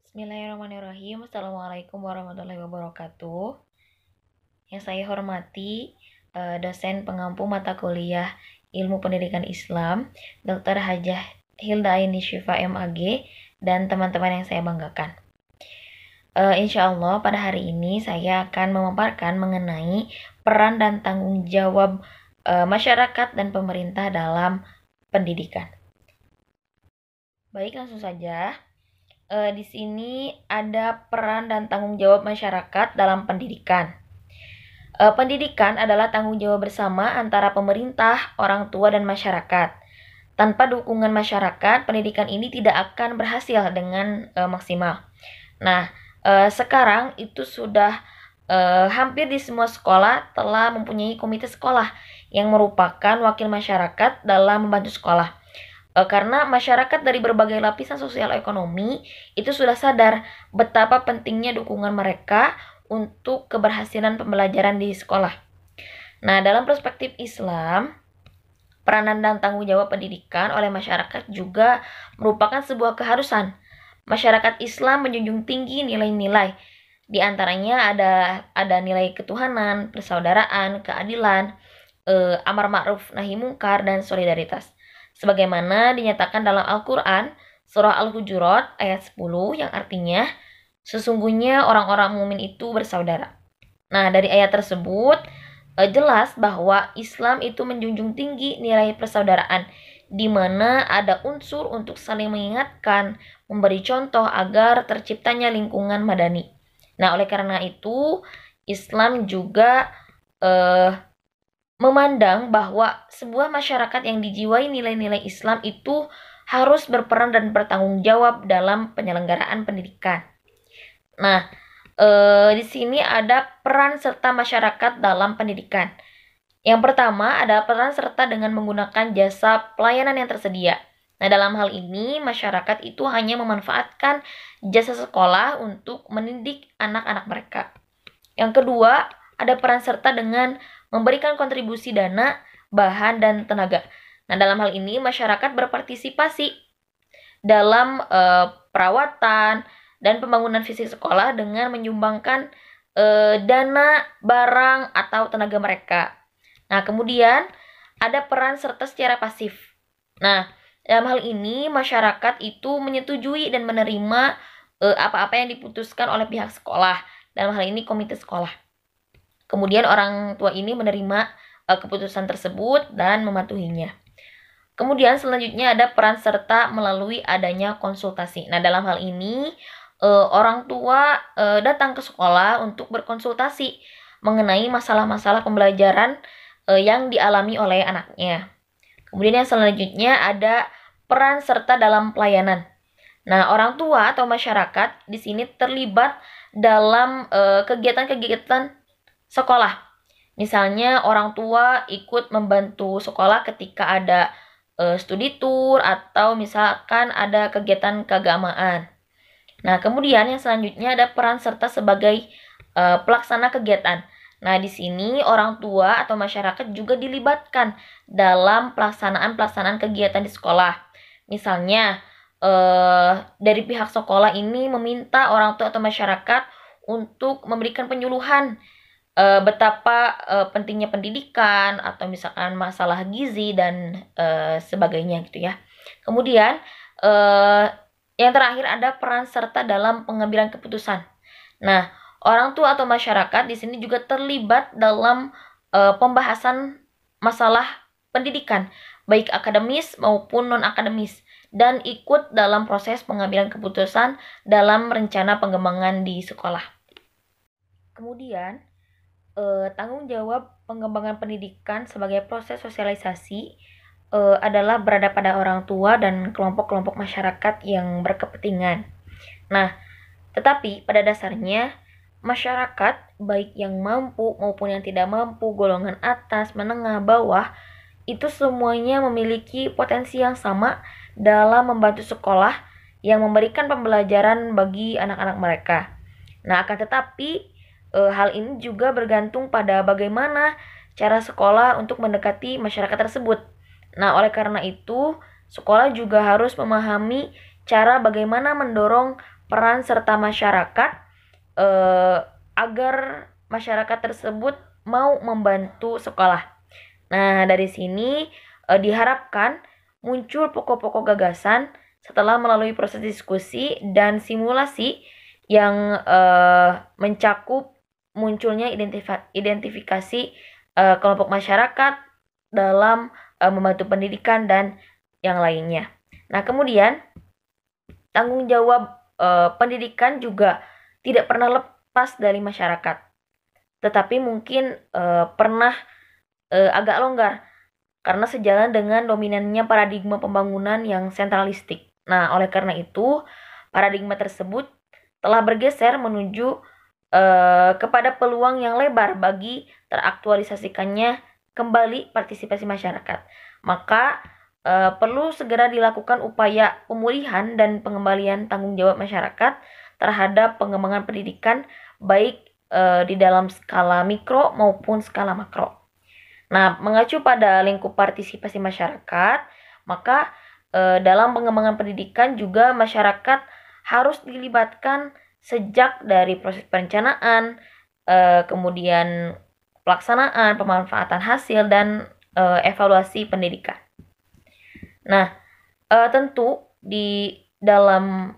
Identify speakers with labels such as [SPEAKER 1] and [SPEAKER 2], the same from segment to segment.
[SPEAKER 1] Bismillahirrahmanirrahim. Assalamualaikum warahmatullahi wabarakatuh. Yang saya hormati dosen pengampu mata kuliah Ilmu Pendidikan Islam, Dr. Hajah Hilda Aini Syifa MAG, dan teman-teman yang saya banggakan. Insya Allah pada hari ini saya akan memaparkan mengenai peran dan tanggung jawab masyarakat dan pemerintah dalam pendidikan. Baik, langsung saja. Di sini ada peran dan tanggung jawab masyarakat dalam pendidikan. Pendidikan adalah tanggung jawab bersama antara pemerintah, orang tua, dan masyarakat. Tanpa dukungan masyarakat, pendidikan ini tidak akan berhasil dengan maksimal. Nah, sekarang itu sudah hampir di semua sekolah telah mempunyai komite sekolah yang merupakan wakil masyarakat dalam membantu sekolah. Karena masyarakat dari berbagai lapisan sosial ekonomi itu sudah sadar betapa pentingnya dukungan mereka untuk keberhasilan pembelajaran di sekolah. Nah, dalam perspektif Islam, peranan dan tanggung jawab pendidikan oleh masyarakat juga merupakan sebuah keharusan. Masyarakat Islam menjunjung tinggi nilai-nilai. Di antaranya ada nilai ketuhanan, persaudaraan, keadilan, amar ma'ruf nahi mungkar, dan solidaritas. Sebagaimana dinyatakan dalam Al-Quran, surah Al-Hujurat ayat 10 yang artinya, sesungguhnya orang-orang mukmin itu bersaudara. Nah, dari ayat tersebut jelas bahwa Islam itu menjunjung tinggi nilai persaudaraan, di mana ada unsur untuk saling mengingatkan, memberi contoh agar terciptanya lingkungan madani. Nah, oleh karena itu, Islam juga memandang bahwa sebuah masyarakat yang dijiwai nilai-nilai Islam itu harus berperan dan bertanggung jawab dalam penyelenggaraan pendidikan. Nah, di sini ada peran serta masyarakat dalam pendidikan. Yang pertama ada peran serta dengan menggunakan jasa pelayanan yang tersedia. Nah, dalam hal ini masyarakat itu hanya memanfaatkan jasa sekolah untuk mendidik anak-anak mereka. Yang kedua, ada peran serta dengan memberikan kontribusi dana, bahan, dan tenaga. Nah, dalam hal ini masyarakat berpartisipasi dalam perawatan dan pembangunan fisik sekolah dengan menyumbangkan dana, barang, atau tenaga mereka. Nah, kemudian ada peran serta secara pasif. Nah, dalam hal ini masyarakat itu menyetujui dan menerima apa-apa yang diputuskan oleh pihak sekolah. Dalam hal ini komite sekolah. Kemudian orang tua ini menerima keputusan tersebut dan mematuhinya. Kemudian selanjutnya ada peran serta melalui adanya konsultasi. Nah, dalam hal ini orang tua datang ke sekolah untuk berkonsultasi mengenai masalah-masalah pembelajaran yang dialami oleh anaknya. Kemudian yang selanjutnya ada peran serta dalam pelayanan. Nah, orang tua atau masyarakat di sini terlibat dalam kegiatan-kegiatan sekolah. Misalnya orang tua ikut membantu sekolah ketika ada studi tour atau misalkan ada kegiatan keagamaan. Nah, kemudian yang selanjutnya ada peran serta sebagai pelaksana kegiatan. Nah, di sini orang tua atau masyarakat juga dilibatkan dalam pelaksanaan kegiatan di sekolah. Misalnya dari pihak sekolah ini meminta orang tua atau masyarakat untuk memberikan penyuluhan betapa pentingnya pendidikan atau misalkan masalah gizi dan sebagainya gitu ya. Kemudian yang terakhir ada peran serta dalam pengambilan keputusan. Nah, orang tua atau masyarakat di sini juga terlibat dalam pembahasan masalah pendidikan, baik akademis maupun non-akademis, dan ikut dalam proses pengambilan keputusan dalam rencana pengembangan di sekolah. Kemudian tanggung jawab pengembangan pendidikan sebagai proses sosialisasi adalah berada pada orang tua dan kelompok-kelompok masyarakat yang berkepentingan. Nah, tetapi pada dasarnya masyarakat baik yang mampu maupun yang tidak mampu, golongan atas, menengah, bawah, itu semuanya memiliki potensi yang sama dalam membantu sekolah yang memberikan pembelajaran bagi anak-anak mereka. Nah, akan tetapi hal ini juga bergantung pada bagaimana cara sekolah untuk mendekati masyarakat tersebut. Nah, oleh karena itu, sekolah juga harus memahami cara bagaimana mendorong peran serta masyarakat agar masyarakat tersebut mau membantu sekolah. Nah, dari sini diharapkan muncul pokok-pokok gagasan setelah melalui proses diskusi dan simulasi yang mencakup munculnya identifikasi kelompok masyarakat dalam membantu pendidikan dan yang lainnya. Nah, kemudian tanggung jawab pendidikan juga tidak pernah lepas dari masyarakat, tetapi mungkin pernah agak longgar karena sejalan dengan dominannya paradigma pembangunan yang sentralistik. Nah, oleh karena itu, paradigma tersebut telah bergeser menuju kepada peluang yang lebar bagi teraktualisasikannya kembali partisipasi masyarakat. Maka perlu segera dilakukan upaya pemulihan dan pengembalian tanggung jawab masyarakat terhadap pengembangan pendidikan baik di dalam skala mikro maupun skala makro. Nah, mengacu pada lingkup partisipasi masyarakat, maka dalam pengembangan pendidikan juga masyarakat harus dilibatkan sejak dari proses perencanaan, kemudian pelaksanaan, pemanfaatan hasil, dan evaluasi pendidikan. Nah, tentu di dalam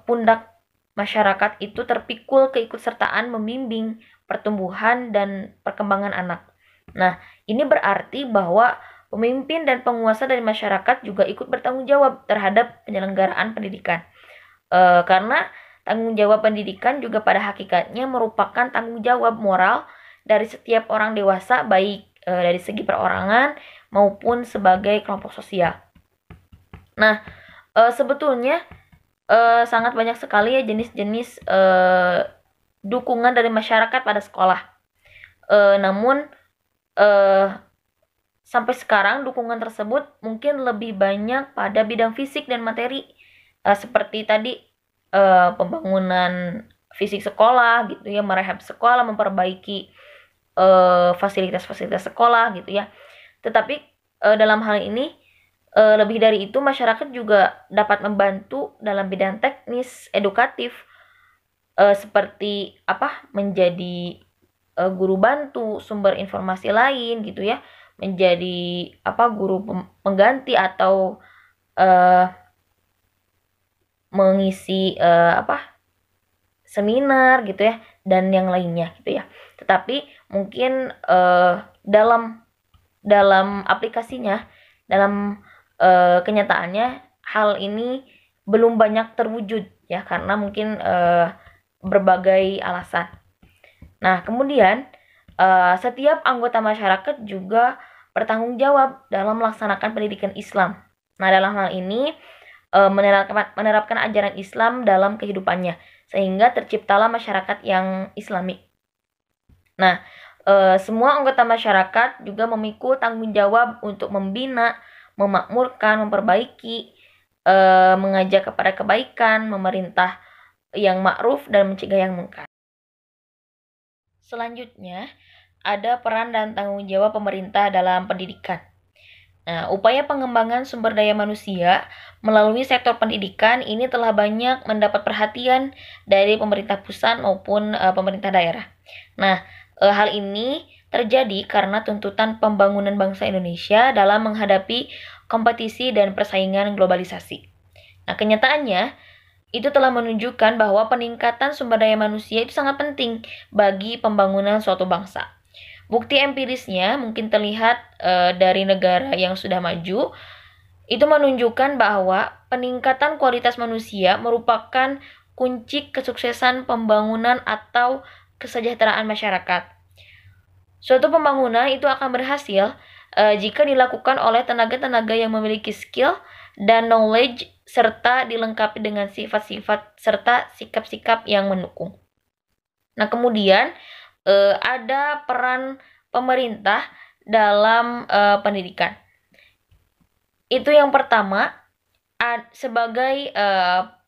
[SPEAKER 1] pundak masyarakat itu terpikul keikutsertaan membimbing pertumbuhan dan perkembangan anak. Nah, ini berarti bahwa pemimpin dan penguasa dari masyarakat juga ikut bertanggung jawab terhadap penyelenggaraan pendidikan. Karena tanggung jawab pendidikan juga pada hakikatnya merupakan tanggung jawab moral dari setiap orang dewasa, baik dari segi perorangan maupun sebagai kelompok sosial. Nah, sebetulnya sangat banyak sekali ya jenis-jenis dukungan dari masyarakat pada sekolah. Namun sampai sekarang dukungan tersebut mungkin lebih banyak pada bidang fisik dan materi, seperti tadi pembangunan fisik sekolah gitu ya, merehab sekolah, memperbaiki fasilitas-fasilitas sekolah gitu ya. Tetapi dalam hal ini lebih dari itu, masyarakat juga dapat membantu dalam bidang teknis edukatif, seperti menjadi guru bantu, sumber informasi lain gitu ya, menjadi guru pengganti atau mengisi seminar gitu ya, dan yang lainnya gitu ya. Tetapi mungkin dalam aplikasinya, dalam kenyataannya hal ini belum banyak terwujud ya, karena mungkin berbagai alasan. Nah, kemudian setiap anggota masyarakat juga bertanggung jawab dalam melaksanakan pendidikan Islam. Nah, dalam hal ini menerapkan ajaran Islam dalam kehidupannya, sehingga terciptalah masyarakat yang Islami. Nah, semua anggota masyarakat juga memikul tanggung jawab untuk membina, memakmurkan, memperbaiki, mengajak kepada kebaikan, memerintah yang ma'ruf, dan mencegah yang mungkar. Selanjutnya, ada peran dan tanggung jawab pemerintah dalam pendidikan. Nah, upaya pengembangan sumber daya manusia melalui sektor pendidikan ini telah banyak mendapat perhatian dari pemerintah pusat maupun pemerintah daerah. Nah, hal ini terjadi karena tuntutan pembangunan bangsa Indonesia dalam menghadapi kompetisi dan persaingan globalisasi. Nah, kenyataannya itu telah menunjukkan bahwa peningkatan sumber daya manusia itu sangat penting bagi pembangunan suatu bangsa. Bukti empirisnya mungkin terlihat dari negara yang sudah maju, itu menunjukkan bahwa peningkatan kualitas manusia merupakan kunci kesuksesan pembangunan atau kesejahteraan masyarakat. Suatu pembangunan itu akan berhasil jika dilakukan oleh tenaga-tenaga yang memiliki skill dan knowledge, serta dilengkapi dengan sifat-sifat serta sikap-sikap yang mendukung. Nah, kemudian ada peran pemerintah dalam pendidikan. Itu yang pertama, sebagai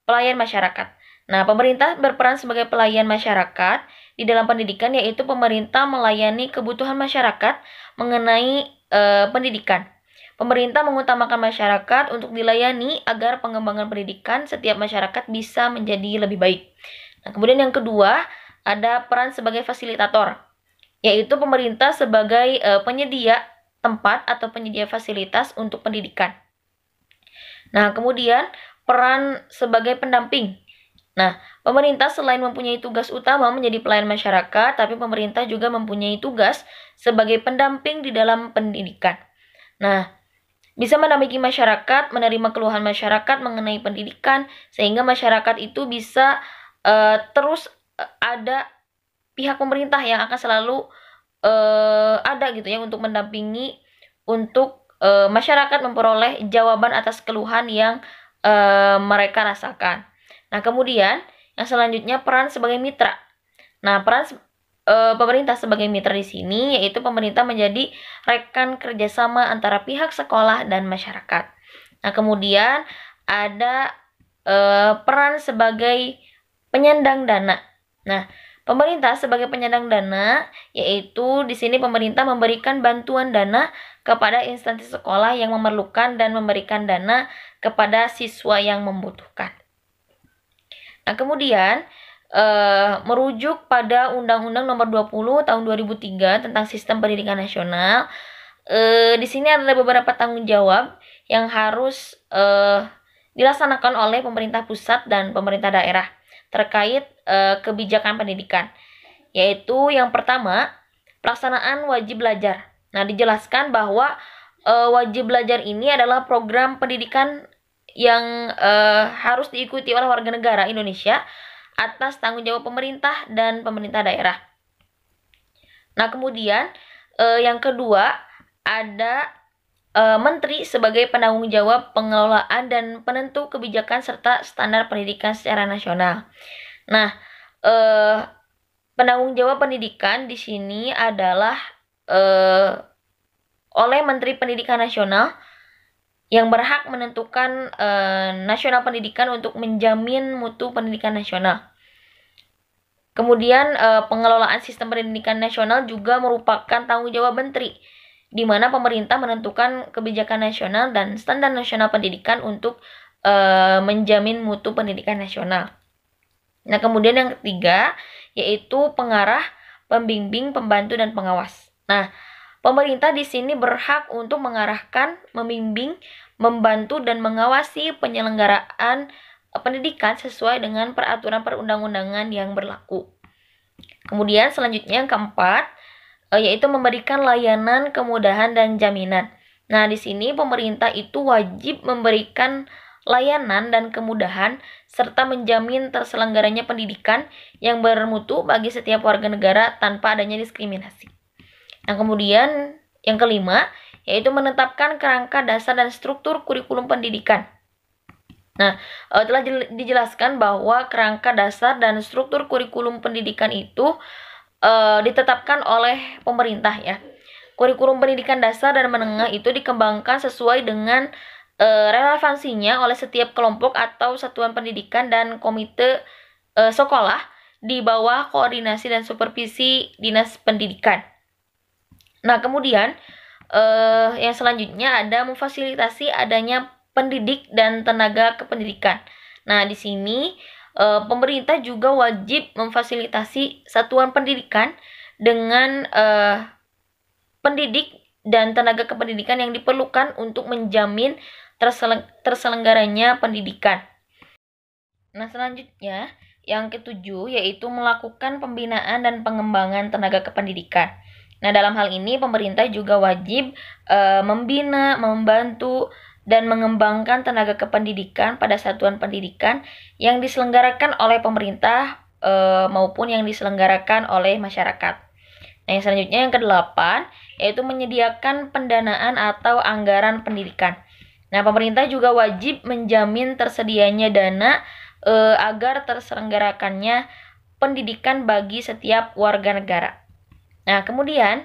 [SPEAKER 1] pelayan masyarakat. Nah, pemerintah berperan sebagai pelayan masyarakat di dalam pendidikan, yaitu pemerintah melayani kebutuhan masyarakat mengenai pendidikan. Pemerintah mengutamakan masyarakat untuk dilayani agar pengembangan pendidikan setiap masyarakat bisa menjadi lebih baik. Nah, kemudian yang kedua, ada peran sebagai fasilitator, yaitu pemerintah sebagai penyedia tempat atau penyedia fasilitas untuk pendidikan. Nah, kemudian peran sebagai pendamping. Nah, pemerintah selain mempunyai tugas utama menjadi pelayan masyarakat, tapi pemerintah juga mempunyai tugas sebagai pendamping di dalam pendidikan. Nah, bisa mendampingi masyarakat, menerima keluhan masyarakat mengenai pendidikan, sehingga masyarakat itu bisa terus ada pihak pemerintah yang akan selalu ada gitu ya untuk mendampingi untuk masyarakat memperoleh jawaban atas keluhan yang mereka rasakan. Nah, kemudian yang selanjutnya peran sebagai mitra. Nah, peran pemerintah sebagai mitra di sini yaitu pemerintah menjadi rekan kerjasama antara pihak sekolah dan masyarakat. Nah, kemudian ada peran sebagai penyandang dana. Nah, pemerintah sebagai penyandang dana yaitu di sini pemerintah memberikan bantuan dana kepada instansi sekolah yang memerlukan dan memberikan dana kepada siswa yang membutuhkan. Nah, kemudian merujuk pada Undang-Undang Nomor 20 Tahun 2003 tentang Sistem Pendidikan Nasional, di sini ada beberapa tanggung jawab yang harus dilaksanakan oleh pemerintah pusat dan pemerintah daerah terkait kebijakan pendidikan. Yaitu yang pertama, pelaksanaan wajib belajar. Nah, dijelaskan bahwa wajib belajar ini adalah program pendidikan yang harus diikuti oleh warga negara Indonesia atas tanggung jawab pemerintah dan pemerintah daerah. Nah, kemudian yang kedua ada menteri sebagai penanggung jawab pengelolaan dan penentu kebijakan serta standar pendidikan secara nasional. Nah, penanggung jawab pendidikan di sini adalah oleh Menteri Pendidikan Nasional yang berhak menentukan nasional pendidikan untuk menjamin mutu pendidikan nasional. Kemudian pengelolaan sistem pendidikan nasional juga merupakan tanggung jawab menteri, di mana pemerintah menentukan kebijakan nasional dan standar nasional pendidikan untuk menjamin mutu pendidikan nasional. Nah, kemudian yang ketiga yaitu pengarah, pembimbing, pembantu, dan pengawas. Nah, pemerintah di sini berhak untuk mengarahkan, membimbing, membantu, dan mengawasi penyelenggaraan pendidikan sesuai dengan peraturan perundang-undangan yang berlaku. Kemudian selanjutnya yang keempat yaitu memberikan layanan, kemudahan, dan jaminan. Nah, di sini pemerintah itu wajib memberikan layanan dan kemudahan serta menjamin terselenggaranya pendidikan yang bermutu bagi setiap warga negara tanpa adanya diskriminasi. Nah, kemudian yang kelima yaitu menetapkan kerangka dasar dan struktur kurikulum pendidikan. Nah, telah dijelaskan bahwa kerangka dasar dan struktur kurikulum pendidikan itu ditetapkan oleh pemerintah ya. Kurikulum pendidikan dasar dan menengah itu dikembangkan sesuai dengan relevansinya oleh setiap kelompok atau satuan pendidikan dan komite sekolah di bawah koordinasi dan supervisi Dinas Pendidikan. Nah, kemudian yang selanjutnya ada memfasilitasi adanya pendidik dan tenaga kependidikan. Nah, di sini pemerintah juga wajib memfasilitasi satuan pendidikan dengan pendidik dan tenaga kependidikan yang diperlukan untuk menjamin terselenggaranya pendidikan. Nah, selanjutnya yang ketujuh yaitu melakukan pembinaan dan pengembangan tenaga kependidikan. Nah, dalam hal ini pemerintah juga wajib membina, membantu, dan mengembangkan tenaga kependidikan pada satuan pendidikan yang diselenggarakan oleh pemerintah maupun yang diselenggarakan oleh masyarakat. Nah, yang selanjutnya yang kedelapan yaitu menyediakan pendanaan atau anggaran pendidikan. Nah, pemerintah juga wajib menjamin tersedianya dana agar terselenggarakannya pendidikan bagi setiap warga negara. Nah, kemudian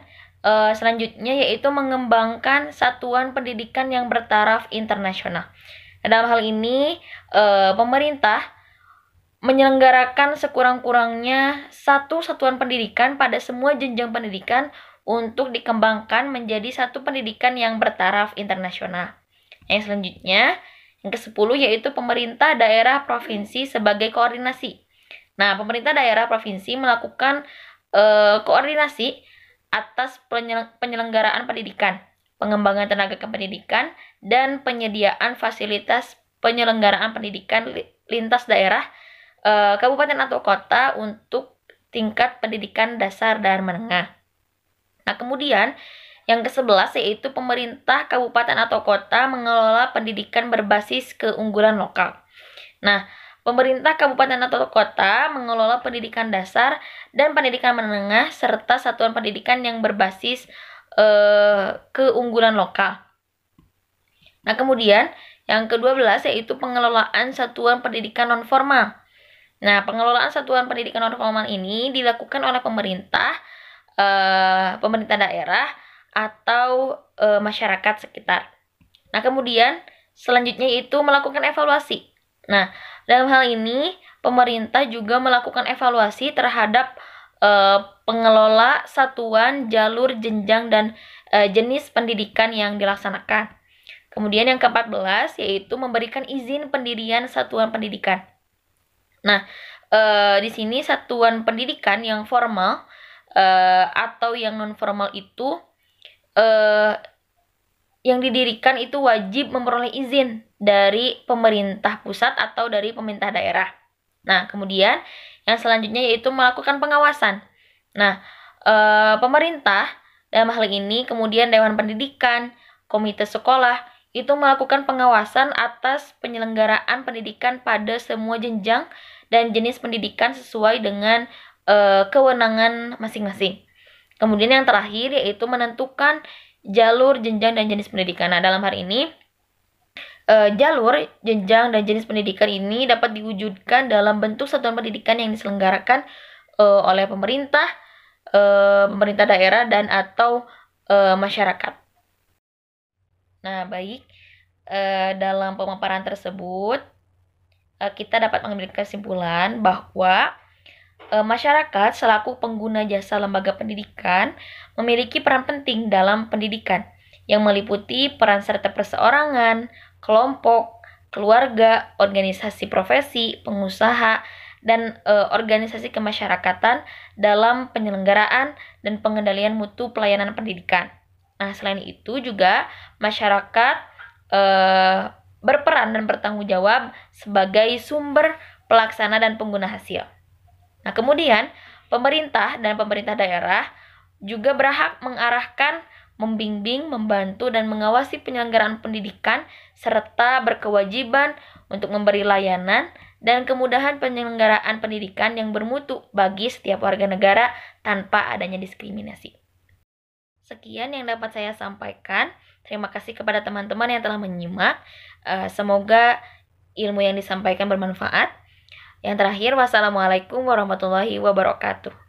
[SPEAKER 1] selanjutnya yaitu mengembangkan satuan pendidikan yang bertaraf internasional. Nah, dalam hal ini pemerintah menyelenggarakan sekurang-kurangnya satu satuan pendidikan pada semua jenjang pendidikan untuk dikembangkan menjadi satu pendidikan yang bertaraf internasional. Yang selanjutnya, yang ke-10 yaitu pemerintah daerah provinsi sebagai koordinasi. Nah, pemerintah daerah provinsi melakukan koordinasi atas penyelenggaraan pendidikan, pengembangan tenaga kependidikan, dan penyediaan fasilitas penyelenggaraan pendidikan lintas daerah, kabupaten atau kota untuk tingkat pendidikan dasar dan menengah. Nah, kemudian yang ke-11 yaitu pemerintah kabupaten atau kota mengelola pendidikan berbasis keunggulan lokal. Nah, pemerintah kabupaten atau kota mengelola pendidikan dasar dan pendidikan menengah serta satuan pendidikan yang berbasis keunggulan lokal. Nah, kemudian yang ke-12 yaitu pengelolaan satuan pendidikan nonformal. Nah, pengelolaan satuan pendidikan nonformal ini dilakukan oleh pemerintah daerah atau masyarakat sekitar. Nah, kemudian selanjutnya itu melakukan evaluasi. Nah, dalam hal ini pemerintah juga melakukan evaluasi terhadap pengelola satuan, jalur, jenjang, dan jenis pendidikan yang dilaksanakan. Kemudian yang ke-14 yaitu memberikan izin pendirian satuan pendidikan. Nah, di sini satuan pendidikan yang formal atau yang non formal itu yang didirikan itu wajib memperoleh izin dari pemerintah pusat atau dari pemerintah daerah. Nah, kemudian yang selanjutnya yaitu melakukan pengawasan. Nah, pemerintah dalam hal ini kemudian Dewan Pendidikan, komite sekolah itu melakukan pengawasan atas penyelenggaraan pendidikan pada semua jenjang dan jenis pendidikan sesuai dengan kewenangan masing-masing. Kemudian yang terakhir yaitu menentukan jalur, jenjang, dan jenis pendidikan. Nah, dalam hal ini jalur, jenjang, dan jenis pendidikan ini dapat diwujudkan dalam bentuk satuan pendidikan yang diselenggarakan oleh pemerintah daerah, dan atau masyarakat. Nah, baik, dalam pemaparan tersebut kita dapat mengambil kesimpulan bahwa masyarakat selaku pengguna jasa lembaga pendidikan memiliki peran penting dalam pendidikan yang meliputi peran serta perseorangan, kelompok, keluarga, organisasi profesi, pengusaha, dan organisasi kemasyarakatan dalam penyelenggaraan dan pengendalian mutu pelayanan pendidikan. Nah, selain itu juga masyarakat berperan dan bertanggung jawab sebagai sumber pelaksana dan pengguna hasil. Nah, kemudian pemerintah dan pemerintah daerah juga berhak mengarahkan, membimbing, membantu, dan mengawasi penyelenggaraan pendidikan serta berkewajiban untuk memberi layanan dan kemudahan penyelenggaraan pendidikan yang bermutu bagi setiap warga negara tanpa adanya diskriminasi. Sekian yang dapat saya sampaikan. Terima kasih kepada teman-teman yang telah menyimak. Semoga ilmu yang disampaikan bermanfaat. Yang terakhir, wassalamualaikum warahmatullahi wabarakatuh.